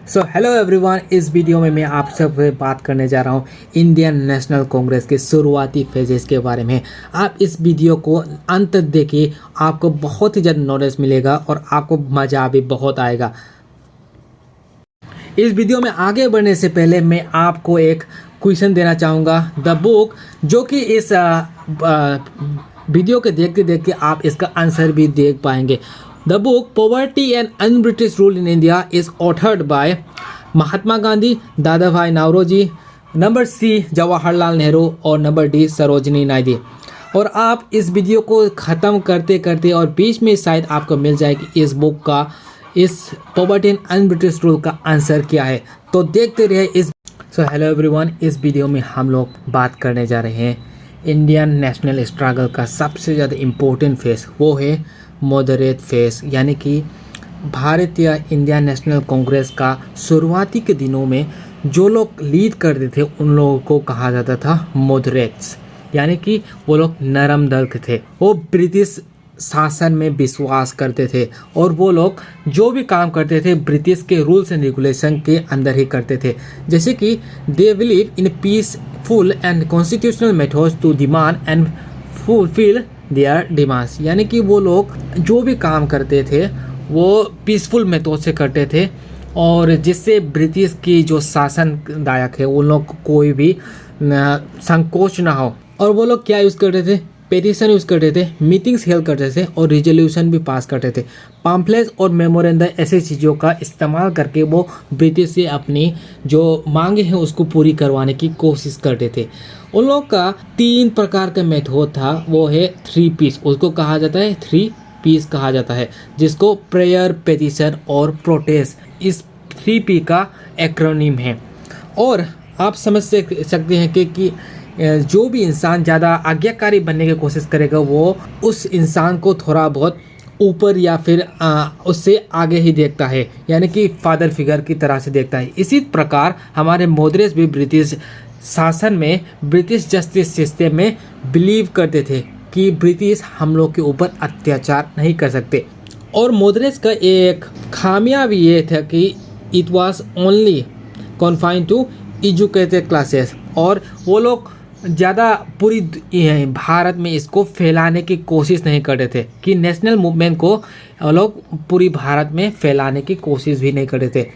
So hello everyone, इस video में मैं आप सबसे बात करने जा रहा हूँ इंडियन नेशनल कांग्रेस के शुरुआती फेजेस के बारे में। आप इस वीडियो को अंत तक देखिए, आपको बहुत ही ज़्यादा नॉलेज मिलेगा और आपको मज़ा भी बहुत आएगा। इस वीडियो में आगे बढ़ने से पहले मैं आपको एक क्वेश्चन देना चाहूँगा। द बुक, जो कि इस वीडियो के देखते देखते आप इसका आंसर भी देख पाएंगे। The book poverty and unbritish rule in India is authored by Mahatma Gandhi, Dadabhai Naoroji, number C Jawaharlal Nehru और नंबर डी सरोजिनी नायडू। और आप इस वीडियो को ख़त्म करते करते और बीच में शायद आपको मिल जाएगी इस बुक का, इस पॉवर्टी एंड अनब्रिटिश रूल का आंसर क्या है। तो देखते रहिए इस। हेलो एवरीवन, इस वीडियो में हम लोग बात करने जा रहे हैं इंडियन नेशनल स्ट्रगल का सबसे ज़्यादा इम्पोर्टेंट फेस, वो है मॉडरेट फेस, यानी कि भारतीय इंडियन नेशनल कांग्रेस का शुरुआती के दिनों में जो लोग लीड करते थे उन लोगों को कहा जाता था मॉडरेट्स, यानी कि वो लोग नरम दल के थे। वो ब्रिटिश शासन में विश्वास करते थे और वो लोग जो भी काम करते थे ब्रिटिश के रूल्स एंड रेगुलेशन के अंदर ही करते थे। जैसे कि they believe in peaceful and constitutional methods to demand and fulfil their demands, यानी कि वो लोग जो भी काम करते थे वो पीसफुल मेथड से करते थे और जिससे ब्रिटिश की जो शासनदायक है उन लोग को कोई भी संकोच ना हो। और वो लोग क्या यूज़ करते थे? पेटिशन यूज़ करते थे, मीटिंग्स हेल्ड करते थे और रिजोल्यूशन भी पास करते थे। पम्फलेट्स और मेमोरेंडम ऐसी चीज़ों का इस्तेमाल करके वो ब्रिटिश से अपनी जो मांगे हैं उसको पूरी करवाने की कोशिश करते थे। उन लोगों का 3 प्रकार का मेथड था, वो है 3 पीस, उसको कहा जाता है 3 पीस कहा जाता है, जिसको प्रेयर, पेटिशन और प्रोटेस्ट, इस 3 पी का एक्रोनिम है। और आप समझ सकते हैं कि जो भी इंसान ज़्यादा आज्ञाकारी बनने की कोशिश करेगा वो उस इंसान को थोड़ा बहुत ऊपर या फिर उससे आगे ही देखता है, यानी कि फादर फिगर की तरह से देखता है। इसी प्रकार हमारे मॉडरेट्स भी ब्रिटिश शासन में, ब्रिटिश जस्टिस सिस्टम में बिलीव करते थे कि ब्रिटिश हम लोग के ऊपर अत्याचार नहीं कर सकते। और मॉडरेट्स का एक खामियां भी ये था कि it was only confined to educated classes, और वो लोग ज़्यादा पूरी भारत में इसको फैलाने की कोशिश नहीं करते थे कि नेशनल मूवमेंट को लोग पूरी भारत में फैलाने की कोशिश भी नहीं करते थे।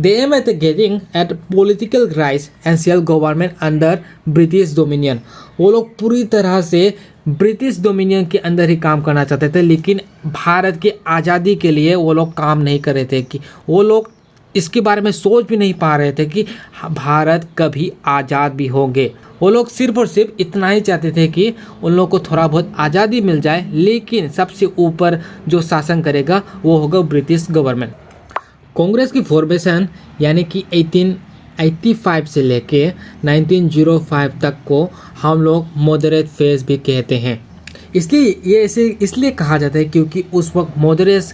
They aim at getting at political rights and self government under British dominion. वो लोग पूरी तरह से ब्रिटिश डोमिनियन के अंदर ही काम करना चाहते थे, लेकिन भारत की आज़ादी के लिए वो लोग काम नहीं कर रहे थे। कि वो लोग इसके बारे में सोच भी नहीं पा रहे थे कि भारत कभी आज़ाद भी होंगे। वो लोग सिर्फ और सिर्फ इतना ही चाहते थे कि उन लोगों को थोड़ा बहुत आज़ादी मिल जाए, लेकिन सबसे ऊपर जो शासन करेगा वो होगा ब्रिटिश गवर्नमेंट। कांग्रेस की फॉर्मेशन यानी कि 1885 से लेके 1905 तक को हम लोग मॉडरेट फेज भी कहते हैं। इसलिए ये इसे इसलिए कहा जाता है क्योंकि उस वक्त मॉडरेट्स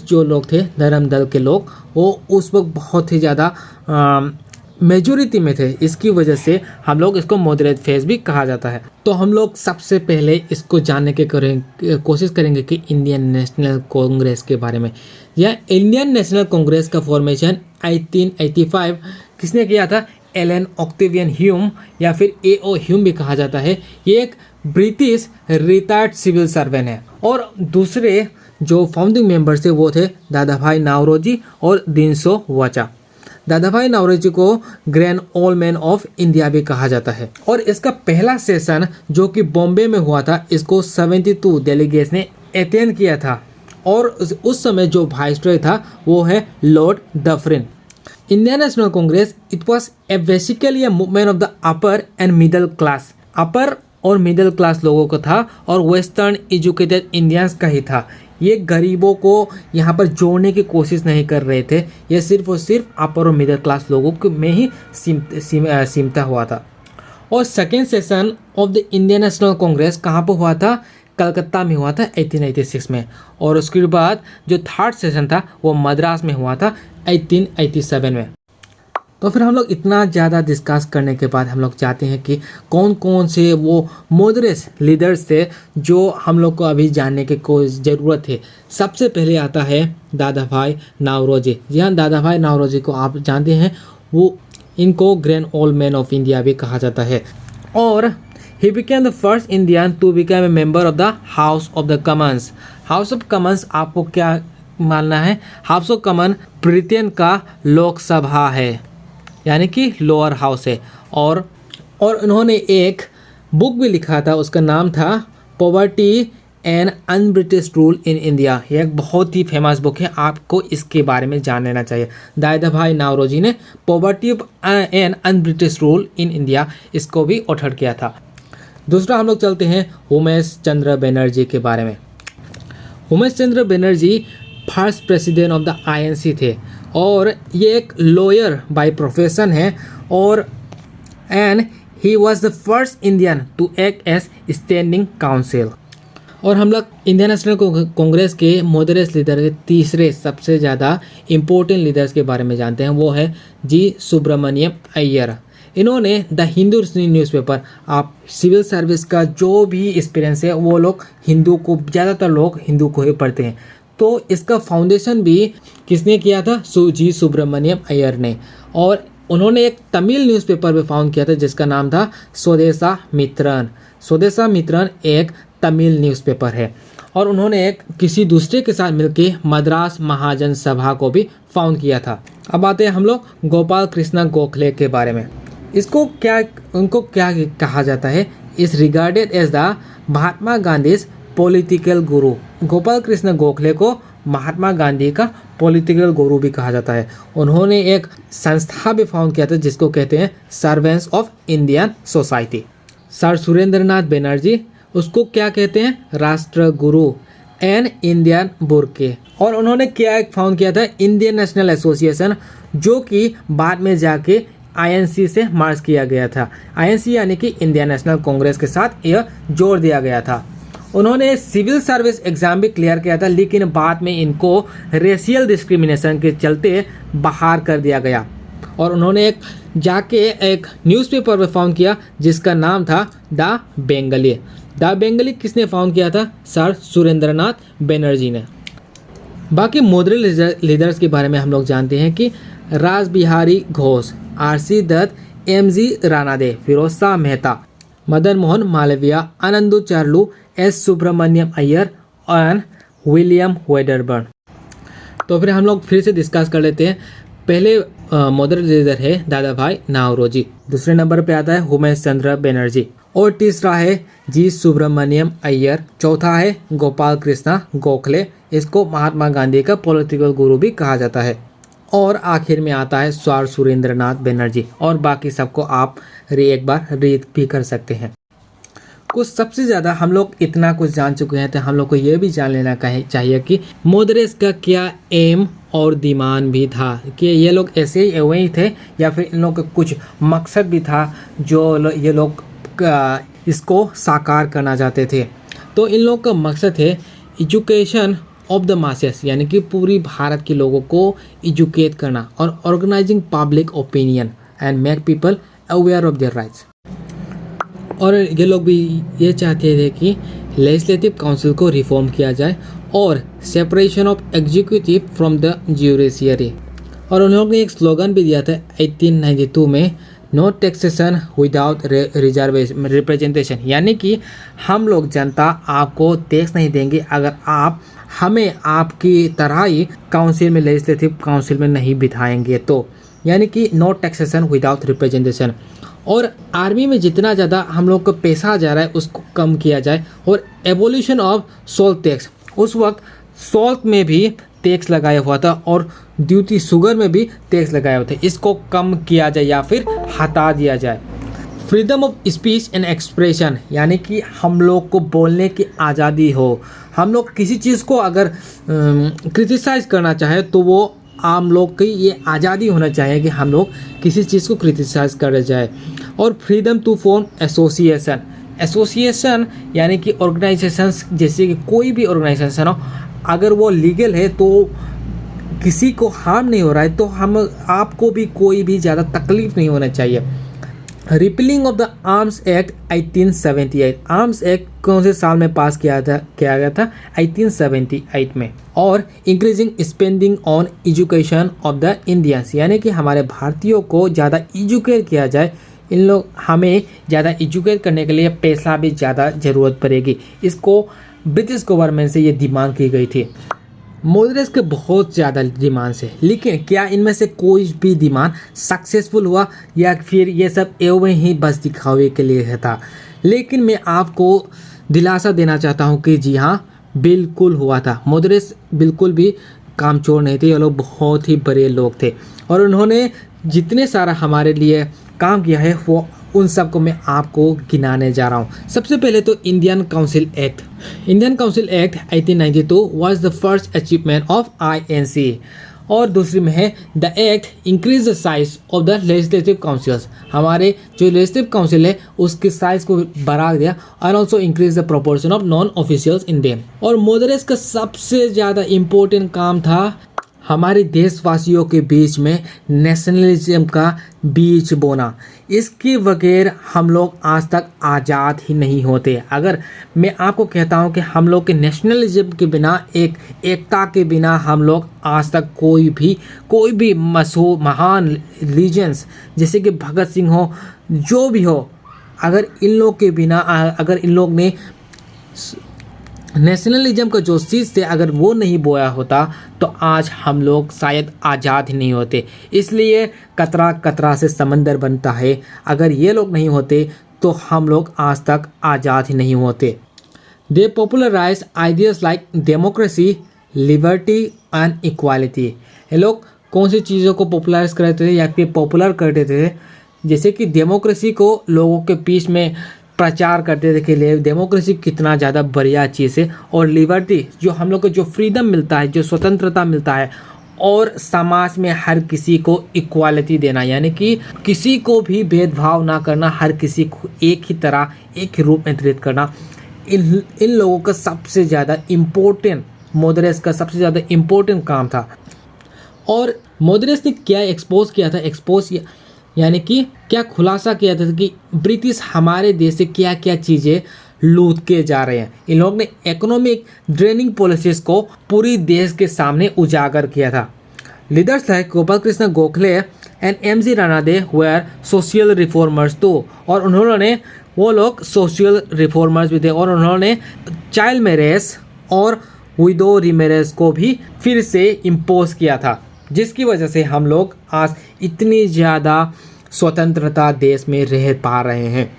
जो लोग थे, नरम दल के लोग, वो उस वक्त बहुत ही ज़्यादा मेजॉरिटी में थे। इसकी वजह से हम लोग इसको मॉडरेट फेज भी कहा जाता है। तो हम लोग सबसे पहले इसको जानने के कोशिश करेंगे कि इंडियन नेशनल कांग्रेस के बारे में। यह इंडियन नेशनल कांग्रेस का फॉर्मेशन 1885 किसने किया था? एलन ऑक्टेवियन ह्यूम, या फिर A.O. ह्यूम भी कहा जाता है। ये एक ब्रिटिश रिटायर्ड सिविल सर्वेंट है। और दूसरे जो फाउंडिंग मेंबर्स थे वो थे दादा भाई नौरोजी और दीनशो वाचा। दादा भाई नौरोजी को grand old man of India भी कहा जाता है। और इसका पहला सेशन जो कि बॉम्बे में हुआ था, इसको 72 डेलीगेट्स ने अटेंड किया था। और उस समय जो वाइसरॉय था वो है Lord Dufferin. Indian National Congress it was basically a movement of the upper and middle class. Upper और मिडिल क्लास लोगों का था और वेस्टर्न एजुकेटेड इंडियंस का ही था। ये गरीबों को यहाँ पर जोड़ने की कोशिश नहीं कर रहे थे, ये सिर्फ और सिर्फ अपर और मिडिल क्लास लोगों में ही सीमता हुआ था। और second session of the Indian National Congress कहाँ पर हुआ था? कलकत्ता में हुआ था 1886 में। और उसके बाद जो थर्ड सेशन था वो मद्रास में हुआ था 1887 में। तो फिर हम लोग इतना ज़्यादा डिस्कस करने के बाद हम लोग चाहते हैं कि कौन कौन से वो मॉडरेट लीडर्स थे जो हम लोग को अभी जानने की कोई ज़रूरत है। सबसे पहले आता है दादा भाई नौरोजी। जी हाँ, दादा भाई नौरोजी को आप जानते हैं, वो इनको grand old man of India भी कहा जाता है। और he became the first Indian to become a member of the House of the Commons. House of Commons आपको क्या मानना है? हाउस ऑफ कॉमन ब्रिटेन का लोकसभा है, यानी कि लोअर हाउस है। और उन्होंने एक बुक भी लिखा था, उसका नाम था poverty and unbritish rule in India. यह एक बहुत ही फेमस बुक है, आपको इसके बारे में जान लेना चाहिए। दादा भाई नौरोजी ने poverty and unbritish rule in India इसको भी ऑथर किया था। दूसरा हम लोग चलते हैं उमेश चंद्र बनर्जी के बारे में। Umesh Chandra Banerjee first president of the INC थे और ये एक लॉयर बाय प्रोफेशन है और and he was the first Indian to act as standing council. और हम लोग इंडियन नेशनल कांग्रेस के मॉडरेट लीडर के तीसरे सबसे ज़्यादा इम्पोर्टेंट लीडर्स के बारे में जानते हैं, वो है जी सुब्रमण्यम अय्यर। इन्होंने द हिंदू न्यूज़पेपर, आप सिविल सर्विस का जो भी एक्सपीरियंस है वो लोग हिंदू को, ज़्यादातर लोग हिंदू को ही पढ़ते हैं, तो इसका फाउंडेशन भी किसने किया था? जी सुब्रमण्यम अय्यर ने। और उन्होंने एक तमिल न्यूज़पेपर भी फाउंड किया था जिसका नाम था स्वदेशा मित्रन। स्वदेशा मित्रन एक तमिल न्यूज़पेपर है। और उन्होंने एक किसी दूसरे के साथ मिलकर मद्रास महाजन सभा को भी फाउंड किया था। अब आते हैं हम लोग गोपाल कृष्ण गोखले के बारे में। उनको क्या कहा जाता है? Is regarded as the Mahatma Gandhi political guru. Gopal Krishna Gokhale को महात्मा गांधी का पॉलिटिकल गुरु भी कहा जाता है। उन्होंने एक संस्था भी फाउंड किया था जिसको कहते हैं servants of Indian society. Sir Surendranath Banerjee, उसको क्या कहते हैं? राष्ट्र गुरु एंड इंडियन बुरके। और उन्होंने क्या एक फाउंड किया था? इंडियन नेशनल एसोसिएशन, जो कि बाद में जाके आईएनसी से मर्ज किया गया था। आईएनसी यानी कि इंडियन नेशनल कांग्रेस के साथ यह जोड़ दिया गया था। उन्होंने सिविल सर्विस एग्ज़ाम भी क्लियर किया था, लेकिन बाद में इनको रेशियल डिस्क्रिमिनेशन के चलते बाहर कर दिया गया। और उन्होंने एक न्यूज़पेपर में फाउंड किया जिसका नाम था द बेंगली। द बेंगली किसने फाउंड किया था? सर सुरेंद्रनाथ बनर्जी ने। बाकी मॉडरेट लीडर्स के बारे में हम लोग जानते हैं कि Raj Bihari Ghosh, RC Dutt, MG Ranade, Feroz Shah Mehta, Madan Mohan Malaviya, Ananda Charlu, S Subramania Iyer और विलियम वेडरबर्न। तो फिर हम लोग फिर से डिस्कस कर लेते हैं। पहले मॉडरेट लीडर है दादा भाई नौरोजी, दूसरे नंबर पे आता है उमेश चंद्र बनर्जी और तीसरा है जी सुब्रमण्यम अय्यर, चौथा है गोपाल कृष्ण गोखले, इसको महात्मा गांधी का पॉलिटिकल गुरु भी कहा जाता है, और आखिर में आता है सर सुरेंद्रनाथ बनर्जी। और बाकी सबको आप एक बार रीड भी कर सकते हैं। कुछ सबसे ज़्यादा हम लोग इतना कुछ जान चुके हैं तो हम लोग को ये भी जान लेना चाहिए कि मॉडरेट्स का क्या एम और डिमांड भी था, कि ये लोग ऐसे ही हुए ही थे या फिर इन लोग का कुछ मकसद भी था जो ये लोग इसको साकार करना चाहते थे। तो इन लोग का मकसद है एजुकेशन ऑफ द मासेस, यानी कि पूरी भारत के लोगों को एजुकेट करना, और organising public opinion and make people aware of their rights. और ये लोग भी ये चाहते थे कि लेजिस्लेटिव काउंसिल को रिफॉर्म किया जाए और separation of executive from the judiciary. और उन्होंने एक स्लोगन भी दिया था 1892 में, नो टैक्सेशन विदाउट रिप्रेजेंटेशन, यानी कि हम लोग जनता आपको टैक्स नहीं देंगे अगर आप हमें आपकी तरह ही काउंसिल में, लेजिस्लेटिव काउंसिल में नहीं बिठाएंगे तो, यानी कि नो टैक्सेशन विदाउट रिप्रेजेंटेशन। और आर्मी में जितना ज़्यादा हम लोग को पैसा जा रहा है उसको कम किया जाए, और एवोल्यूशन ऑफ सोल्ट टैक्स, उस वक्त सॉल्ट में भी टैक्स लगाया हुआ था और ड्यूटी शुगर में भी टैक्स लगाया हुआ था, इसको कम किया जाए या फिर हटा दिया जाए। Freedom of speech and expression, यानी कि हम लोग को बोलने की आज़ादी हो। हम लोग किसी चीज़ को अगर क्रिटिसाइज करना चाहे तो वो आम लोग की ये आज़ादी होना चाहिए कि हम लोग किसी चीज़ को क्रिटिसाइज कर जाए। और freedom to form association, association यानी कि ऑर्गेनाइजेशंस, जैसे कि कोई भी ऑर्गेनाइजेशन हो, अगर वो लीगल है तो किसी को हार्म नहीं हो रहा है तो हम आपको भी कोई भी ज़्यादा तकलीफ नहीं होना चाहिए। Repealing of the arms act 1878, arms act कौन से साल में पास किया गया था 1878 में। और increasing spending on education of the Indians, यानी कि हमारे भारतीयों को ज़्यादा एजुकेट किया जाए, इन लोग हमें ज़्यादा एजुकेट करने के लिए पैसा भी ज़्यादा ज़रूरत पड़ेगी। इसको ब्रिटिश गवर्नमेंट से ये डिमांड की गई थी। मोदरेस के बहुत ज़्यादा डिमांड्स है, लेकिन क्या इनमें से कोई भी डिमांड सक्सेसफुल हुआ या फिर ये सब एवं ही बस दिखावे के लिए था? लेकिन मैं आपको दिलासा देना चाहता हूँ कि जी हाँ, बिल्कुल हुआ था। मोदरेस बिल्कुल भी कामचोर नहीं थे, ये लोग बहुत ही बड़े लोग थे और उन्होंने जितने सारा हमारे लिए काम किया है वो उन सब को मैं आपको गिनाने जा रहा हूँ। सबसे पहले तो Indian council act. Indian council act 1892 was the first achievement of INC। और दूसरी में है the act increase the size of the legislative councils, हमारे जो लेजिस्लेटिव काउंसिल है उसके साइज को बढ़ा दिया और also increase the proportion of non officials in them. और मोदरेस का सबसे ज़्यादा इम्पोर्टेंट काम था हमारे देशवासियों के बीच में नेशनलिज्म का बीज बोना। इसके बगैर हम लोग आज तक आज़ाद ही नहीं होते। अगर मैं आपको कहता हूं कि हम लोग के नेशनलिज्म के बिना, एकता के बिना हम लोग आज तक कोई भी मशहूर महान लीजेंड्स जैसे कि भगत सिंह हो, जो भी हो, अगर इन लोग के बिना, अगर इन लोग ने नेशनलिज्म का जो चीज़ थे अगर वो नहीं बोया होता तो आज हम लोग शायद आज़ाद ही नहीं होते। इसलिए कतरा कतरा से समंदर बनता है, अगर ये लोग नहीं होते तो हम लोग आज तक आज़ाद ही नहीं होते। They popularise ideas like democracy, liberty and equality. ये लोग कौन सी चीज़ों को पॉपुलराइज करते थे या फिर पॉपुलर करते थे? जैसे कि डेमोक्रेसी को लोगों के बीच में प्रचार करते थे कि डेमोक्रेसी कितना ज़्यादा बढ़िया चीज़ है, और लिबर्टी जो हम लोग को जो फ्रीडम मिलता है, जो स्वतंत्रता मिलता है, और समाज में हर किसी को इक्वालिटी देना, यानी कि किसी को भी भेदभाव ना करना, हर किसी को एक ही तरह एक ही रूप में ट्रीट करना। इन लोगों का सबसे ज़्यादा इम्पोर्टेंट, मोदरेस का सबसे ज़्यादा इम्पोर्टेंट काम था। और मोदरेस ने क्या एक्सपोज किया था? यानी कि क्या खुलासा किया था कि ब्रिटिश हमारे देश से क्या क्या चीज़ें लूट के जा रहे हैं। इन लोगों ने इकोनॉमिक ड्रेनिंग पॉलिसीज़ को पूरी देश के सामने उजागर किया था। Leaders like Gopal Krishna Gokhale and MG Ranade were social reformers too, और वो लोग सोशल रिफॉर्मर्स भी थे, और उन्होंने चाइल्ड मैरिज और विडो रीमैरिज को भी फिर से इम्पोज किया था, जिसकी वजह से हम लोग आज इतनी ज़्यादा स्वतंत्रता देश में रह पा रहे हैं।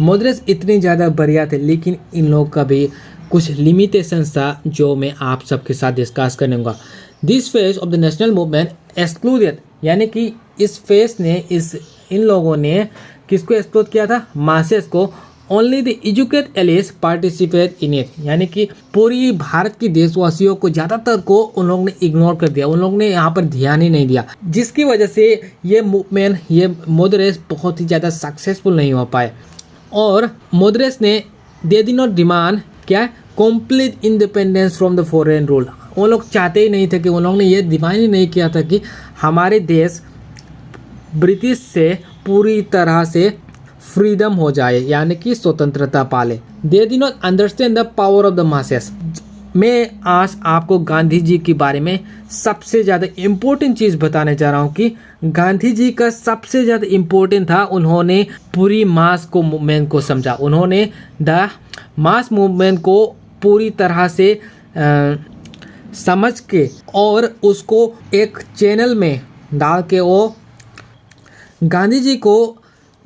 मोदरेस इतने ज़्यादा बढ़िया थे, लेकिन इन लोग का भी कुछ लिमिटेशंस था जो मैं आप सबके साथ डिस्कस करूँगा। This phase of the national movement excluded, यानी कि इस फेज ने इन लोगों ने किसको एक्सक्लूड किया था? मासेस को। Only the educate elites participate in it, यानी कि पूरी भारत के देशवासियों को ज़्यादातर को उन लोगों ने इग्नोर कर दिया, उन लोगों ने यहाँ पर ध्यान ही नहीं दिया, जिसकी वजह से ये मूवमेंट, ये मोदरेस बहुत ही ज़्यादा सक्सेसफुल नहीं हो पाए। और मोदरेस ने दे डिड नॉट डिमांड क्या? Complete independence from the foreign rule. वो लोग चाहते ही नहीं थे कि उन लोगों ने ये डिमांड ही नहीं किया था कि हमारे देश ब्रिटिश से पूरी तरह से फ्रीडम हो जाए, यानी कि स्वतंत्रता पाले। They did not understand the power of the masses. मैं आज आपको गांधी जी के बारे में सबसे ज़्यादा इम्पोर्टेंट चीज़ बताने जा रहा हूँ कि गांधी जी का सबसे ज़्यादा इम्पोर्टेंट था, उन्होंने पूरी मास को मूवमेंट को समझा। उन्होंने द मास मूवमेंट को पूरी तरह से समझ के और उसको एक चैनल में डाल के वो गांधी जी को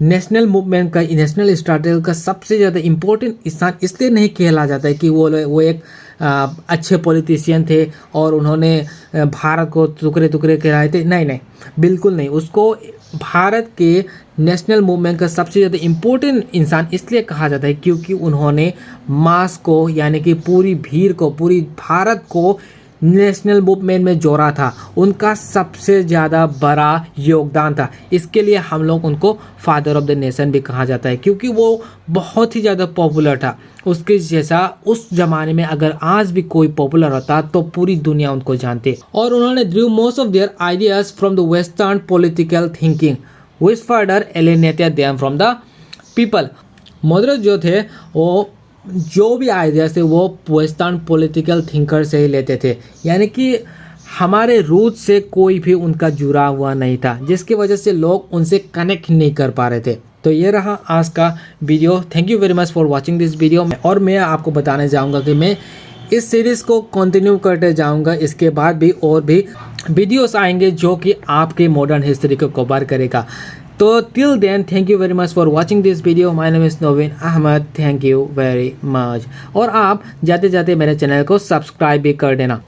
नेशनल मूवमेंट का, नेशनल स्ट्रगल का सबसे ज़्यादा इम्पोर्टेंट स्थान इसलिए नहीं कहला जाता है कि वो एक अच्छे पॉलिटिशियन थे और उन्होंने भारत को टुकड़े टुकड़े कराए थे। नहीं, बिल्कुल नहीं। उसको भारत के नेशनल मूवमेंट का सबसे ज़्यादा इम्पोर्टेंट इंसान इसलिए कहा जाता है क्योंकि उन्होंने मास को, यानी कि पूरी भीड़ को, पूरी भारत को नेशनल मूवमेंट में जोड़ा था, उनका सबसे ज़्यादा बड़ा योगदान था। इसके लिए हम लोग उनको फादर ऑफ द नेशन भी कहा जाता है, क्योंकि वो बहुत ही ज़्यादा पॉपुलर था। उसके जैसा उस ज़माने में अगर आज भी कोई पॉपुलर होता तो पूरी दुनिया उनको जानती। और उन्होंने Drew most of their ideas from the western political thinking which further alienated them from the people. Mother जो थे वो जो भी आइडियाज़ थे वो वेस्टर्न पॉलिटिकल थिंकर से ही लेते थे, यानी कि हमारे रूट से कोई भी उनका जुड़ा हुआ नहीं था, जिसकी वजह से लोग उनसे कनेक्ट नहीं कर पा रहे थे। तो ये रहा आज का video. Thank you very much for watching this video. और मैं आपको बताने जाऊंगा कि मैं इस सीरीज़ को कंटिन्यू करते जाऊंगा। इसके बाद भी और भी वीडियोस आएंगे जो कि आपके मॉडर्न हिस्ट्री को कवर करेगा। तो till then thank you very much for watching this video. My name is Naveen Ahmed. Thank you very much. और आप जाते जाते मेरे चैनल को सब्सक्राइब भी कर देना।